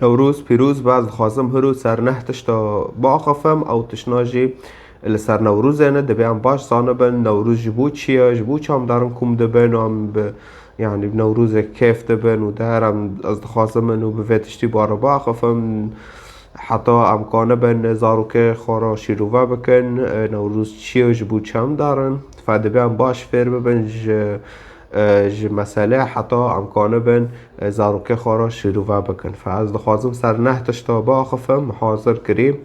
نوروز پیروز باز دخوازم هرو سر نه تشتا باخفم او تشناجی لسر نوروز نه دبیان باش زانه بن نوروز جبو چیه جبو چام دارن کم دبن و يعني بنوروز كيف دبن ودارم از دخوازم انو بفيتشتي بارا باخفم حتی امکانه بن زاروکه خورا شیروه بکن نوروز چیه جبو چم دارن فدبیان باش فیر ببن مسئله حتی امکانه بن زاروکه خورا شیروه بکن فاز دخوازم سر نه تشتا با آخفم حاضر کریم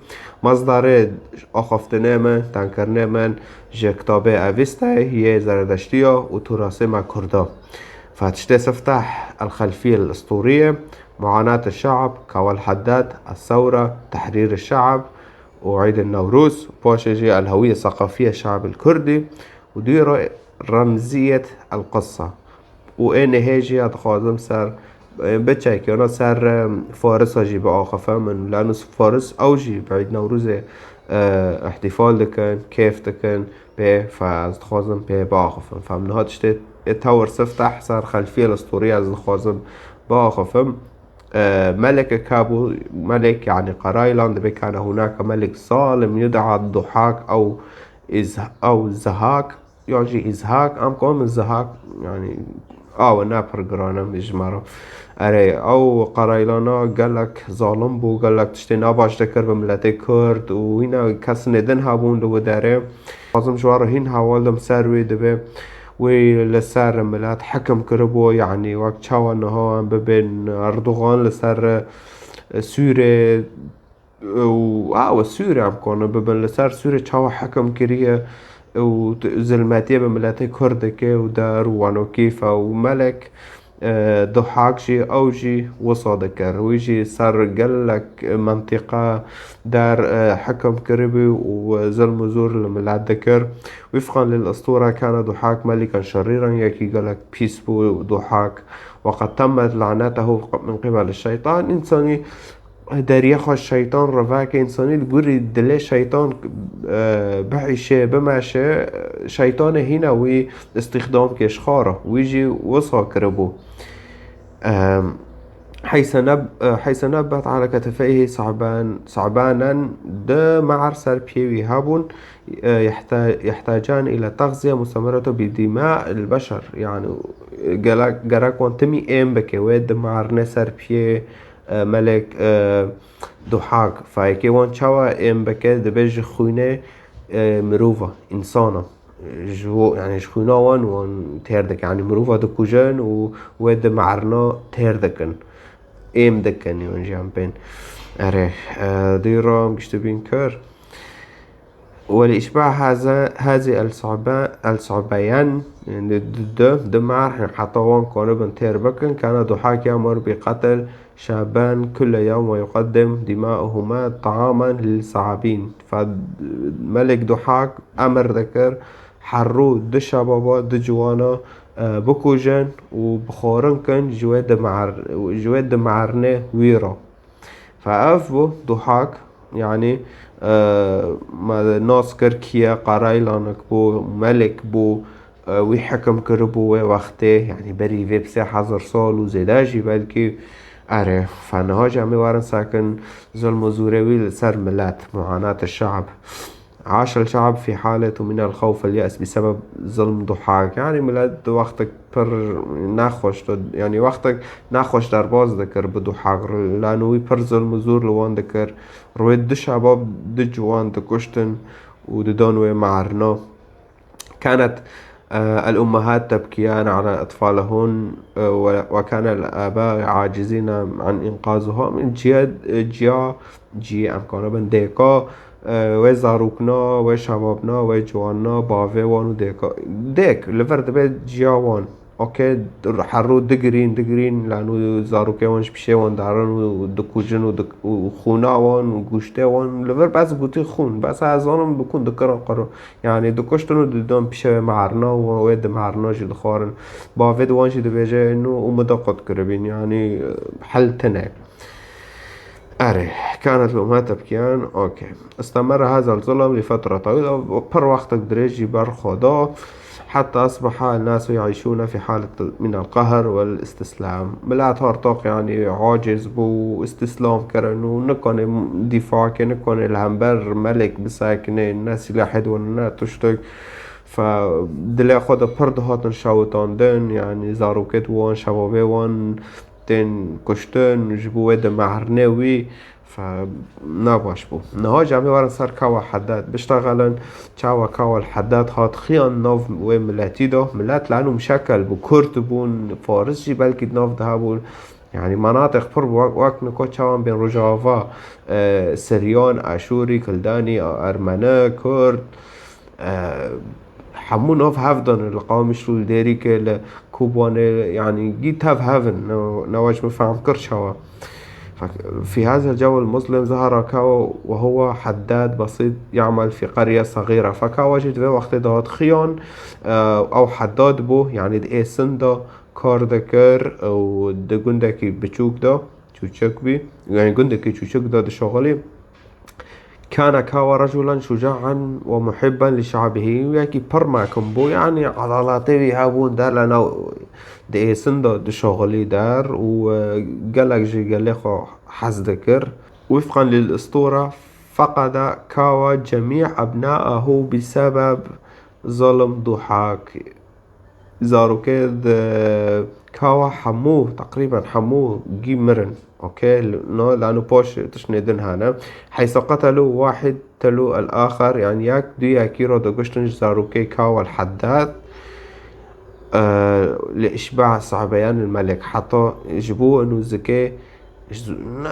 مصدر آخفتنه من تنکرنه من جه کتابه اوسته یه زردشتیا و تراثه ما کرده فتشتي تفتح الخلفية الأسطورية معاناة الشعب كوال حداد الثورة تحرير الشعب وعيد النوروز بوشجي الهوية الثقافية الشعب الكردي وديرو رمزية القصة وإن هيجي أتخاذم سر بتشاكي أنا سر فارس هجي بآخفة من لأنه فارس أوجي بعيد نوروز احتفال دكن كيف دكن به فأتخاذم به بآخفة فمن هاد شتت التور سفتح صار خلفية الأسطورية از خوازم باخفم ملك كابو ملك يعني قرايلاند كان هناك ملك ظالم يدعى الضحاك أو زهاك يعني إزهاك أم قوم الزهاك يعني نابر قرانا مجمرة أري أو قرايلانا قال لك ظالم بو قال لك تشتي ناباش ذكر بملتي كرد وهنا كسن دن هابون دو داره لازم جوار هين هوالدم سروي دبي ولسر ملات حكم كربو يعني وقت شاوى انه بين اردوغان لسر سوريا سوريا عم كونه ببن لسر سوريا شاوى حكم كريه وزلماتيه بملاتي كردكي ودار وانو كيفا وملك ضحاك جي أو جي وصادكر ويجي صار قالك منطقة دار حكم كربي وظلم زور لما ذكر وفقا للأسطورة كان ضحاك ملكا شريرا يكي قالك بيسبو ضحاك وقد تمت لعنته من قبل الشيطان إنساني داريخ الشيطان رفاك إنساني البوري دلي الشيطان بحيشة بماشة شيطان هنا وي استخدام كشخارة ويجي وصا كربو حيث نبت على كتفيه صعبانا معر سربيوي هابون يحتاجان إلى تغذية مستمرة بدماء البشر يعني قراك وانتمي ام بكي ويد معر نسر بيه ملك ضحاك فايكي وان شاوا ام بكي دبيج خوينه مروفة إنسانة جو يعني شخونا وان تيردك يعني مروفة دكوجن ويد معرنا تيردكن ايم دكن يعني جامبين اره ديرا مكشتبين كر ولإشباع هذه الصعبيان يعني دمار حطوان كانوا بنتير بكن كان ضحاك يأمر بقتل شابان كل يوم ويقدم دماءهما طعاما للصعابين فملك ضحاك أمر ذكر حرو شبابا جوانا بكوجن وبخورن كن جواد معرنه ويرا فأفبو ضحاك يعني ما ناس كركيا قرايلانك بو ملك بو ويحكم كربو وقته يعني بري في بسي حزر سال وزيداجي بلكي أعرف فانها جميع وارن ساكن ظلم وزوري لسر ملات معاناة الشعب عاش الشعب في حالة من الخوف واليأس بسبب ظلم ضحاك يعني ملاد وقتك پر نخوش يعني وقتك نخوش در باز دكر بضحاك لأنه پر ظلم وزور لوان دكر رويد دو شباب دو جوان دكشتن وددانوي معرنا كانت الأمهات تبكيان على أطفالهن وكان الآباء عاجزين عن إنقاذها من جي أمكانه بن ديكا و زاروكنا و شبابنا و جواننا باوه وانو ديك لفرد بيت جياوان اوكي حرو دقرين لانو زاروكي وانش بشه وان دارن و دكوجن و خونا وان و گوشته وان لفر بس بوتي خون بس ازانم بكون دكران قرار يعني دكشتن و ددان بشه معرنا و ويد معرنا جد خارن باوه دوانش دبيجه انو امداقات كربين يعني حل تنك أري كانت الأمهات تبكيان أوكي استمر هذا الظلم لفترة طويلة وبر وقت دريجي بر خدا حتى أصبح الناس يعيشون في حالة من القهر والاستسلام. ملات هارتوق يعني عاجز بو استسلام كرنو نكون دفاع نكون الهمبر ملك بساكنه الناس لحد ونا تشتك فدلي خود پرد هاتن شاوتاندن يعني زاروكت وان شبابه وان تن كشتن جبوه ده مهرنوي فناباش بو نها جمعي وارن سر كاوا حداد بشتغلن كاوا الحداد هات خيان ناف وملاتي ده ملات لانو مشكل بو كرد بون فارس جي بلكي ناف ده بون يعني مناطق پر وقت نكو چاوان بين رجافا سريان اشوري كلداني ارمنه كرد حمون هاف هافدن القوام شلول ديري كل كوبان يعني جيت هاف هافن نواج مفهم كرشوا في هذا الجو المظلم ظهر كاو وهو حداد بسيط يعمل في قرية صغيرة فكاو وجد في وقت داد خيان أو حداد بو يعني دي سندا كار دكر أو دي جندكي بچوك دا چوچك بي يعني جندكي چوچك دا دي شغلي كان كاوا رجلا شجاعا ومحبا لشعبه وياكي برماكم بو يعني عضلاته هابون دار لنا دي سندا دي شغلي دار وقالك جي قال لخو حز ذكر وفقا للأسطورة فقد كاوا جميع أبنائه بسبب ظلم ضحاك زاروكيد كاوا حموه تقريبا حموه جي مرن اوكي لانه بوش تشندن هنا حيث قتلوا واحد تلو الاخر يعني ياك دي كيرو دوغشتن زاروكي كاوا الحداد لإشباع صعبيان الملك حتى يجبوه انه زكي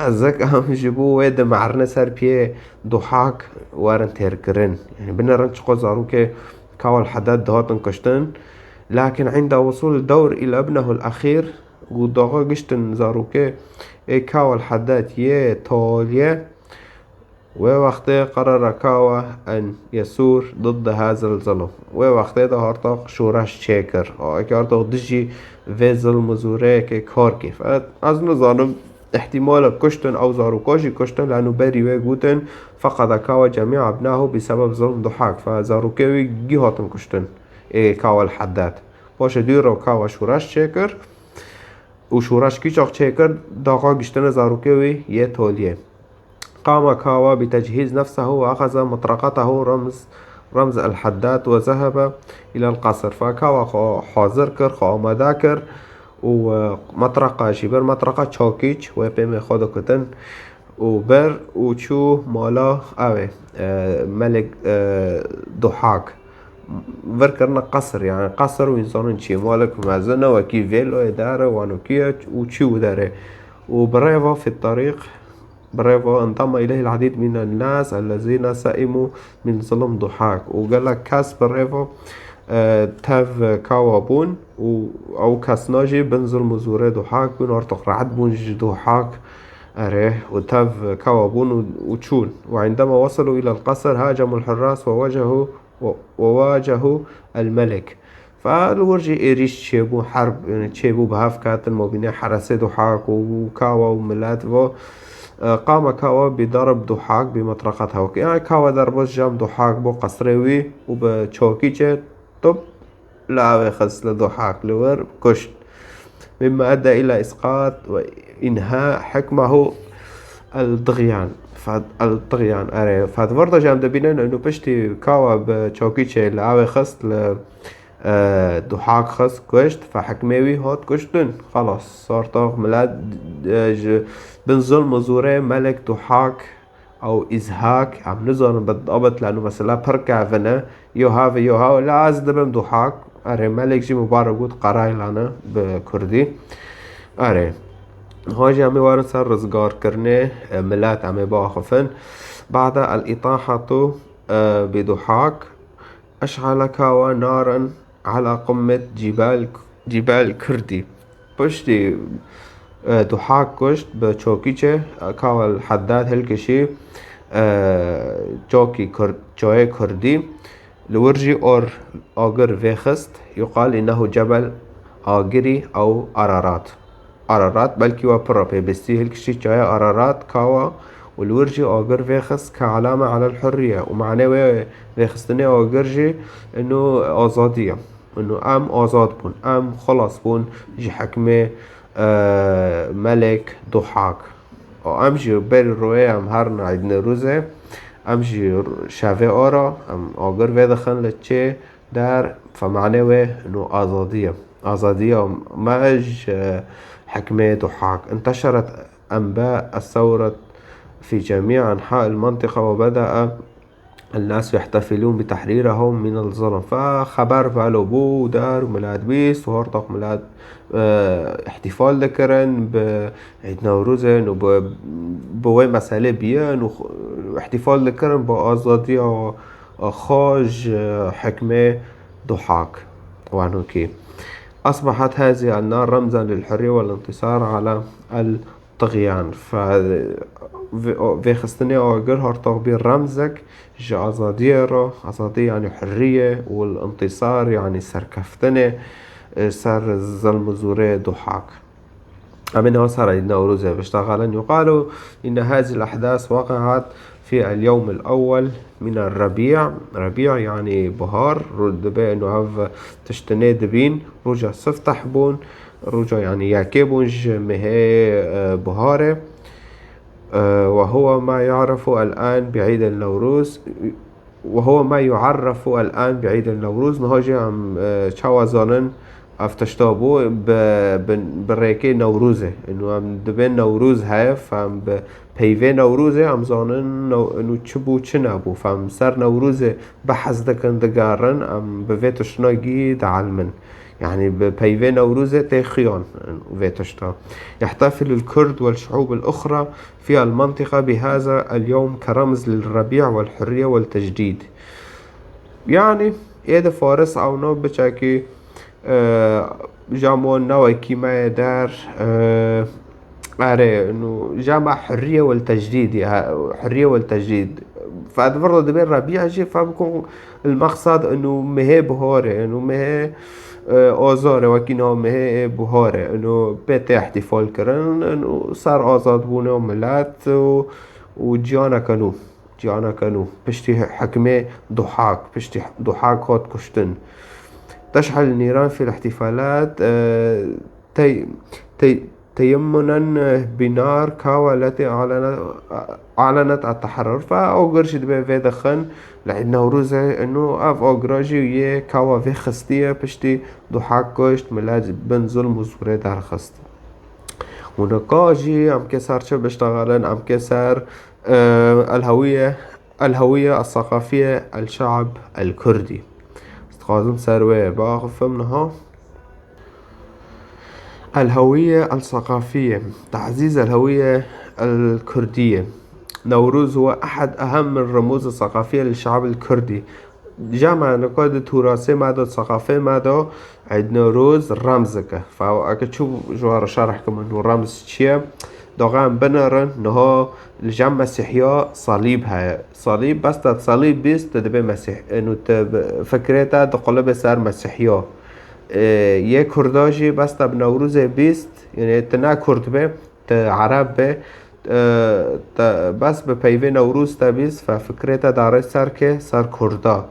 زك يجبوه ويدا معرنا سر بيه ضحاك وارن تيركرن يعني بنا شقو زاروكي كاوا الحداد دهاتن كشتن لكن عند وصول الدور إلى ابنه الأخير ودغا قشتن زاروكي كاوا الحداد توليه ووقته قرر كاوا أن يسور ضد هذا الظلم ووقته ده هارتاق شورش شاكر اكي هارتاق دجي في ظلم زوريك كاركي فأز نظانم احتمال كشتن أو زاروكاشي كشتن لأنه بري ويقوتن فقد كاوا جميع ابنائه بسبب ظلم ضحاك فزاروكي جي هاتن كشتن كاوا الحداد باشه دیرو کاوا شورش چکر و شورش کیچاق چکر داغا گشتن زاروكي تولیه قام كاوا بتجهيز نفسه وأخذ مطرقته رمز الحداد وذهب إلى القصر فكاوا حاضر كر خامة ذاكر ومطرقة شبر مطرقة تشاكيش وبيم خود كتن وبر وشو مالا اوه ملك ضحاك وركرنا قصر يعني قصر وإنسان شي مالك مازنة وكي فيلو إدارة وانوكية وشو داره وبريفا في الطريق بريفا انضم إليه العديد من الناس الذين سئموا من ظلم ضحاك وقال لك كاس بريفا تاف كاوابون أو كاسناجي بن ظلم زوري ضحاك بن ارتق رعد بونج ضحاك أريه وتاف كاوابون وتشون وعندما وصلوا إلى القصر هاجموا الحراس وواجهوا الملك فالورجي إيريش تشيبو حرب يعني تشيبو بهاف كاتن مبينة حرسة ضحاك وكاوا وملات قام كاوا بضرب ضحاك بمطرقتها يعني كاوا ضربش جام ضحاك بو قصروي وبتشوكيچه طب لا خص لضحاك لور كشت مما أدى إلى إسقاط وإنهاء حكمه الطغيان فالطغيان أري فاتوردا جام دبينن إنه بشتي كاوا بتشوكيچه لا خص ضحاك خص كشت فحكموي هات كشتن خلاص صار طاق ملاد بن ظلم زوره ملك ضحاك او ازهاك عم نظن بالضبط لانه مثلا بركع فنا يوها لا ازدبم ضحاك اري ملك جي مبارك قد قراي لنا بكردي اري هاجي عمي وارن سر رزقار كرني ملات عمي باخفن بعد الإطاحة بضحاك أشعل كاوا نارا على قمة جبال كردي بشتي ضحاك كشت بچوكيچه كاوا الحداد هلكشي جوي كردي لورجي اور آگر ويخست يقال إنه جبل آگري أو أرارات بلكي وبرا بيبستي هلكشي جاي أرارات كاوا والورجي آگر ويخست كعلامة على الحرية ومعناه ويخستني آگرجي إنه آزادية انه ام آزاد بون، ام خلاص بون جي حكمة ملك ضحاك. او ام جي بير الرؤية ام هرنا عيدنا روزه ام جي شافي اورا ام آگر ويدا خن لچه در فمعنوه انه آزادية ما اج حكمة ضحاك. انتشرت انباء الثورة في جميع أنحاء المنطقة، وبدأ الناس يحتفلون بتحريرهم من الظلم. فخبر بالو بو دار ميلاد بيست وهرطق ميلاد احتفال ذكرن بعيد نوروزن وبوي مسألة بيان واحتفال ذكرن بآزادية خاج حكمة ضحاك. وعنو كي أصبحت هذه النار رمزا للحرية والانتصار على الطغيان. في خستني آگر هرطق بي رمزك جا أزادية رو، أزادية يعني حرية، والانتصار يعني سركفتني سر الظلم زوري ضحاك. أمنها صار عيد نوروز باشتغالا. يقال إن هذه الأحداث وقعت في اليوم الأول من الربيع. ربيع يعني بهار، دبي إنه هاف تشتني دبين رجع سفتح بون، رجع يعني ياكيبونج مهي بهارة. وهو ما يعرف الآن بعيد النوروز نهاجي عم شوازانن افتشتابو بريكي نوروزه انه عم دبين نوروز هاي فهم بيفي نوروزه عم زانن انه تشبو تشنابو فهم سر نوروزه بحث دكن دقارن عم بفيتشناقي دعلمن يعني بيفي نوروزه تيخيان فيتشتا. يحتفل الكرد والشعوب الأخرى في المنطقة بهذا اليوم كرمز للربيع والحرية والتجديد. يعني إذا فارس أو نو بشاكي جامون نوع كيما دار إنه جامع حرية والتجديد، حرية والتجديد. فهذا برضه دبي الربيع جي فبكون المقصد إنه مهي بهارة إنه مهي آزاره وكينا مهي بهاره انه بيت احتفال كرن انه صار آزاد بونه وملات وجيانا كانو بشتي حكمة ضحاك، بشتي ضحاك هات كشتن. تشعل النيران في الاحتفالات تيمنا بنار كاوا التي أعلنت التحرر. فأوغرش دبي في دخن لعيد نوروز انه اف اوغراجي يه كاوا في خستيه بشتي ضحاك كشت ملاج بن ظلم وزوري دار خست. ونقاجي عم كسر شو بشتغلن عم كسر الهوية الثقافية الشعب الكردي. استخازم سروي باغف منها الهوية الثقافية، تعزيز الهوية الكردية. نوروز هو أحد أهم الرموز الثقافية للشعب الكردي. جامعة نقاد تراثي ماذا ثقافي ماذا عيد نوروز رمزك. فأكيد شو جوار شرحكم إنه رمز شيء دقام بنرن إنه الجامعة مسيحية صليب هاي صليب بس صليب بس تدبي مسيح إنه فكرتها تقلب صار مسيحية. يه كرداجي بس تب نوروز بيست يعني تنا كرد به عرب به بس بپیوه نوروز تبیز ففكرته داره سر که سر کردا.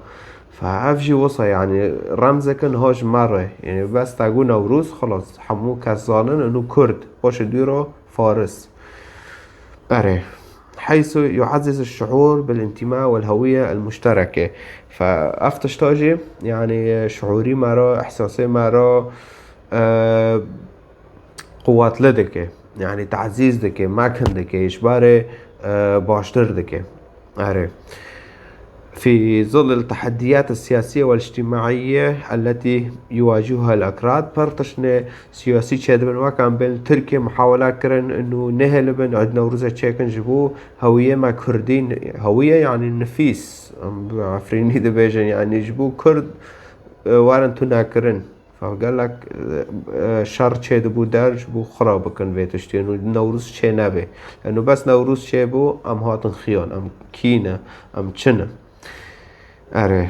فافجي وصا يعني رمزك نهاج مرة يعني بس تقول نوروز خلاص حمو كزانن انو كرد باش ديرو فارس. بره حيث يعزز الشعور بالانتماء والهوية المشتركة. فافتشتاجي يعني شعوري مرة احساسي مرة قوات لدكه يعني تعزيز دكه ماكن دكه إجباري باشتر دكه. في ظل التحديات السياسية والاجتماعية التي يواجهها الأكراد برتشنا سياسي شادبن وكان بين تركيا محاولات كرن إنه نهل بن عندنا ورزة تشيكن جبو هوية ما كردين هوية يعني النفيس عفريني دبيجن يعني جبو كرد وارن تناكرن. فقال لك شر شيء دبو دارج بو خراب كان فيتشتي إنه نوروز شيء نبي لأنه بس نوروز شيء بو أم هاتن خيان أم كينا أم تشنا.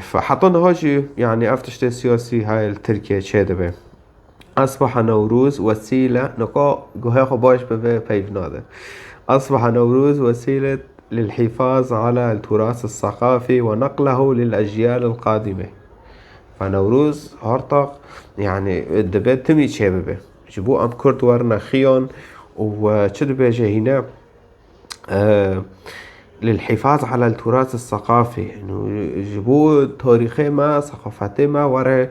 فحطونا هاجي يعني أفتشتي سياسي هاي التركيا شيء دبي. أصبح نوروز وسيلة نقا جوها خباش بفيفناده. أصبح نوروز وسيلة للحفاظ على التراث الثقافي ونقله للأجيال القادمة. فنوروز هارتق يعني الدبات تمي تشاببه جبو ام كرد ورنا خيون وشد بيجي هنا للحفاظ على التراث الثقافي انه يجيبوا تاريخي ما ثقافاتي ما ورا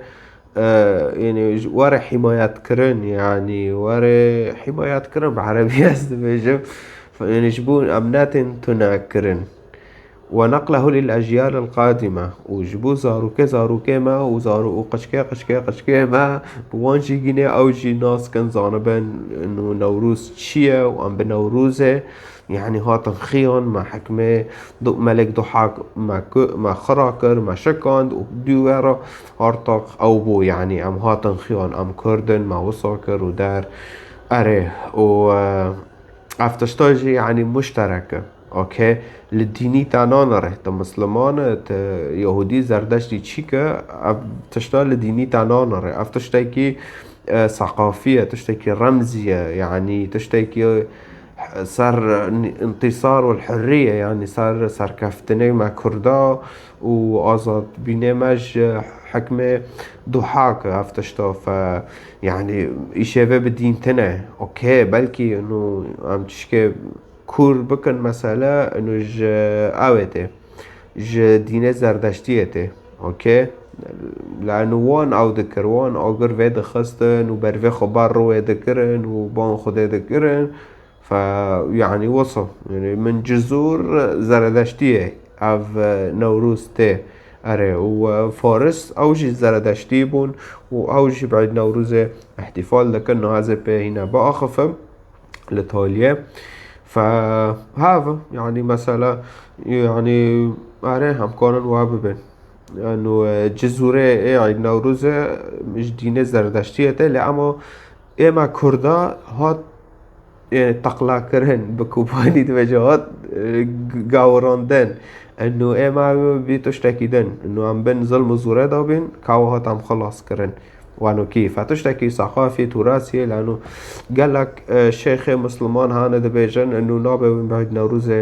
يعني ورا حمايات كرن يعني ورا حمايات كرن بعربية استبيجم يعني يجيبون أمنات تناكرن ونقله للأجيال القادمة وجبو زاروكي ما وزارو قشكي ما بوانجي جيني أو جي ناس كان زانبن إنه نوروز تشيا وأم بنوروزه يعني هاتن خيون ما حكمه ملك ضحاك ما خراكر ما شكاند وديوارا هارتق أو بو يعني أم هاتن خيون أم كردن ما وصاكر ودار أري و افتشتاجي يعني مشتركة اوكي للديني تانانره تا مسلمان تا يهودي زردشتي تشيكا افتشتا لديني تانانره افتشتاكي ثقافية تشتكي رمزية يعني تشتكي صار انتصار والحرية يعني صار كفتني مع كردا وآزاد بينمج حكمة ضحاك افتشتا ف يعني يشابه بالدين تنه اوكي بلكي انه عم تشكي كور بكن مسألة انه اوته دين زردشتيته اوكي لانه وان او ذكر وان اوگر وید خستن و بروی خبر رو ذكرن و بان خود ذكرن فيعني وصل يعني من جذور زردشتيه او نوروز ته اره وفارس اوجي زردشتي بون واوجي بعد نوروز احتفال لكنه هذا هنا باخفه لتاليه فهذا يعني مثلا يعني اره هم كانوا واببن انه جزوره عيد نوروزه مش دين زردشتيه له اما اما كردا هات يعني تقلا كرهن بكوباني توجهات قاوراندن انه اما بتشتكيدن انه عم بين ظلم الزورة دابين كاوهات عم خلاص كرن وانو كيف هتشتكي ثقافي تراثي لانه قال لك شيخ مسلمان هانا دبيجن انه نابه من بعد نوروز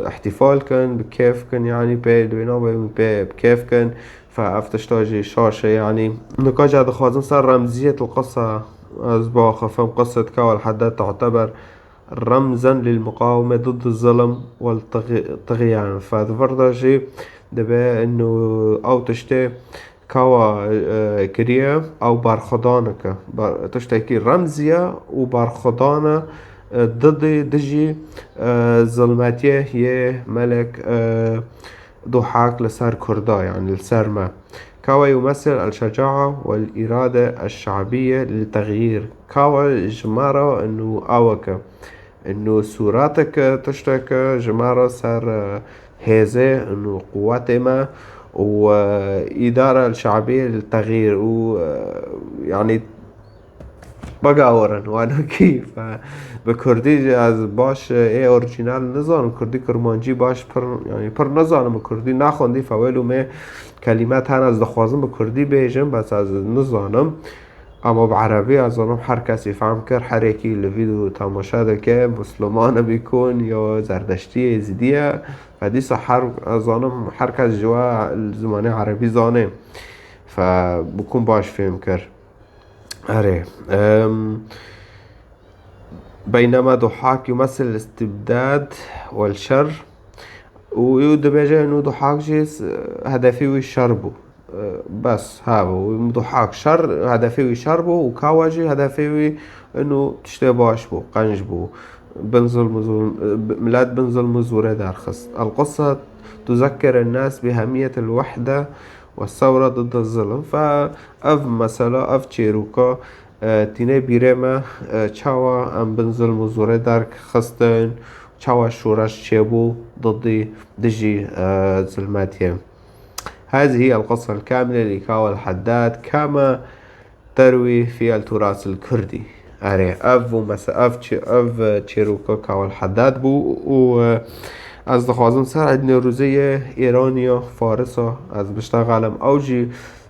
احتفال كان بكيف كان يعني بيد ونابه بكيف كان فافتشتاجي شاشة يعني نقاش هذا خازن صار رمزية القصة أصباح فهم قصة كاو الحداد تعتبر رمزا للمقاومة ضد الظلم والطغيان فهذا برضه شيء دبا انه او تشتي كاوا كريا او بارخدانك تشتكي رمزية وبارخدانة ضد دجي ظلماتيه هي ملك ضحاك لسار كردا يعني لسار كاوا يمثل الشجاعة والإرادة الشعبية للتغيير كاوا جمارة انه اوكا انه صوراتك تشتكى جمارة صار هذا انه قواتما وإدارة الشعبية للتغيير ويعني بقاورن وانا كيف بكردي از باش اي اورجينال نزان كردي كرمانجي باش پر يعني پر نزانم كردي نخوندي فولو ما كلمات هن از دخوازم بكردي بيجم بس از نزانم اما بعربي ازانم هر کسی فهم کر هر یکی الفيديو تماشا دکه مسلمان بيكون یا زردشتی يزيدية فديسا ازانم هر کس جوا الزمانه عربي زانه فبكون باش فهم كر أري بينما ضحاك يمثل الاستبداد والشر ويود بيجي انه ضحاك جيس هدفي ويشربه بس هذا ضحاك شر هدفي ويشربه وكاواجي هدفي انه تشتي باش بو قنج بو بنزل ميلاد بنزل مزورة دارخص القصة تذكر الناس بأهمية الوحدة والثورة ضد الظلم فأف مثلا أف تشيروكا تینه بیرما چاوا ام بنزل مزوره درک خستن چاوا شورش چيبو ضد دجي ظلماتهم. هذه هي القصة الكاملة لكاو الحداد كما تروي في التراث الكردي. أري أف تشيروكا كاو الحداد بو و از دخوازم سر عيد نوروزية إيرانيا فارسة از بشتغلم أوجي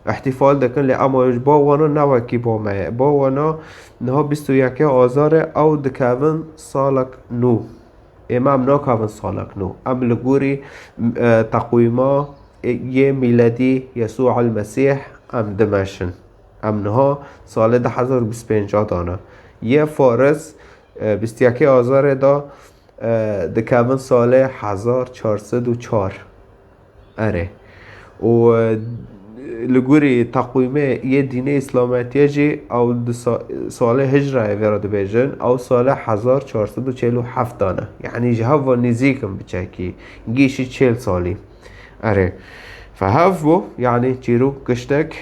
احتفال دکن لی اما با وانا نوکی با مایه با وانا نه 21 آذار او دکون سالک نو امام ناکون سالک نو ام لگوری تقویما یه میلادی یسوع المسیح ام دمشن امنها سال 1025 دانه یه فارس 21 آذر دا دکمن سال 1404 اره و لگوری تقویمه یه دینه اسلامتی جی او سال هجره ویراد بیجن او سال 1447 دانه یعنی جهو و نزیکم بچکی گیشی 40 سالی اره فهفو یعنی چیرو کشتک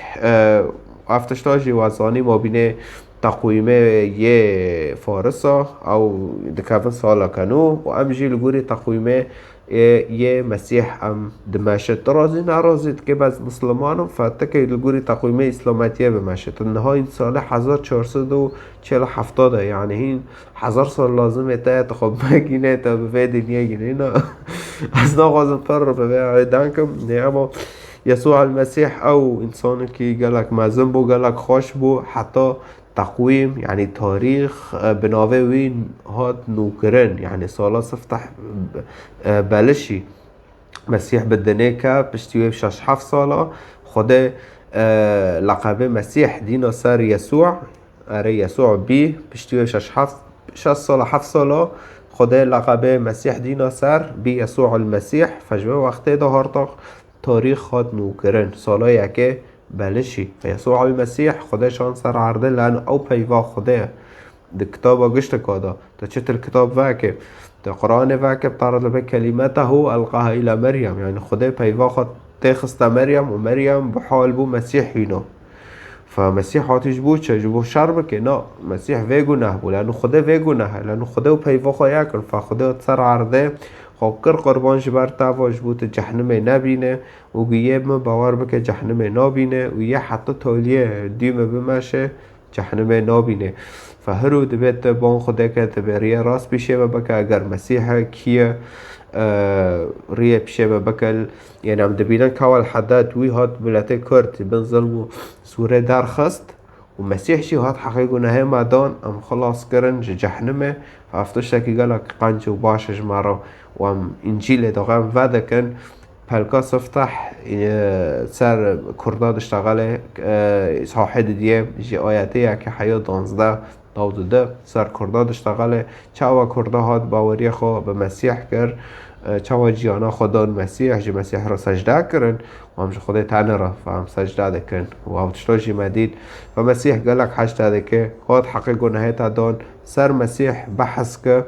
افتشتاجی وزانی ما بینه تقویمه یه فارسا او دکافن سالا کنو و امجی لگوری تقویمه یه مسیح ام دمشت رازی نرازید که باز مسلمانم فتکه لگوری تقویمه اسلامتیه بمشت انها این سال 1447 یعنی این 1000 سال لازمه تا خب مگینه تا به دنیا گینه نه از ناغازم پر به دانکم نه اما يسوع المسيح او انسان كي قالك مازن بو قالك خوش بو حتى تقويم يعني تاريخ بناوي وين هاد نوكرن يعني صلاة سفتح بلشي مسيح بدنيكا بشتوي بشاش حف صلاة خده لقب مسيح دينا سار يسوع اري يسوع بيه بشتوي بشاش حف شاش صلاة حف صلاة خده لقب مسيح دينا سار بي يسوع المسيح فجوه وقته ده هارتاق تاریخ خود نوکرن سالایی که بلشی یسوع المسیح خودشان سر عرضه لان او پیوا خوده ده کتاب گشت کادا تا چطور کتاب واکه تا قرآن واکه بطارد به کلمته القاها الى مریم یعنی خوده پیوا خود تخست مریم و مریم بحال بو مسیح اینا فمسيح هاتش بود چه جبو شرب که نه مسیح وی گناه بود لانه خوده وی گناه لانه خوده و پیوا خواه یکن فخوده سر عرضه خاکر قربان جبر تواج بود جهنم نبینه و گیب باور بکه جهنم نبینه و یه حتی تالیه دیم بمشه جهنم نبینه فهرو دبیت بان خوده که تبریه راست بیشه و بکه اگر مسیح کیه ریه پیشه بکل یعنی هم دبینن که اول حدد وی هات ملت کرد بن ظلم و سوره درخست و مسیح شی هات حقیق و نهی مدان ام خلاص کرن جهنمه فافتش که گلک قنج و باشش مرا و ام انجیل داغم وده کن پلکا سفتح سر کرداد اشتغاله صاحد دیه جی آیته که حیات 12 داوده سر کرداد اشتغاله چاوا کرده هات باوری خو به مسیح کرد چاوا جیانا خدان مسیح جی مسیح را سجده کرن و همش خدا تنه را فهم سجده دکن و اوتشتاجی مدید و مسیح قالك حاجته دکه هات حقیق و نهایت دان سر مسیح بحث که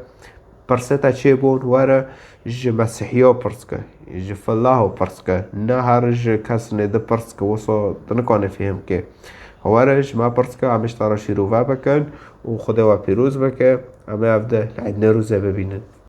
پرستا چه بون وره ج مسیحیا پرس که ج فالله پرس که نه هر ج کس نده پرس که وصا تنکانه فهم که وره ج ما پرس که همش ترا شیروه بکن و خدا و پیروز بکه همه افده لعید نروزه ببینن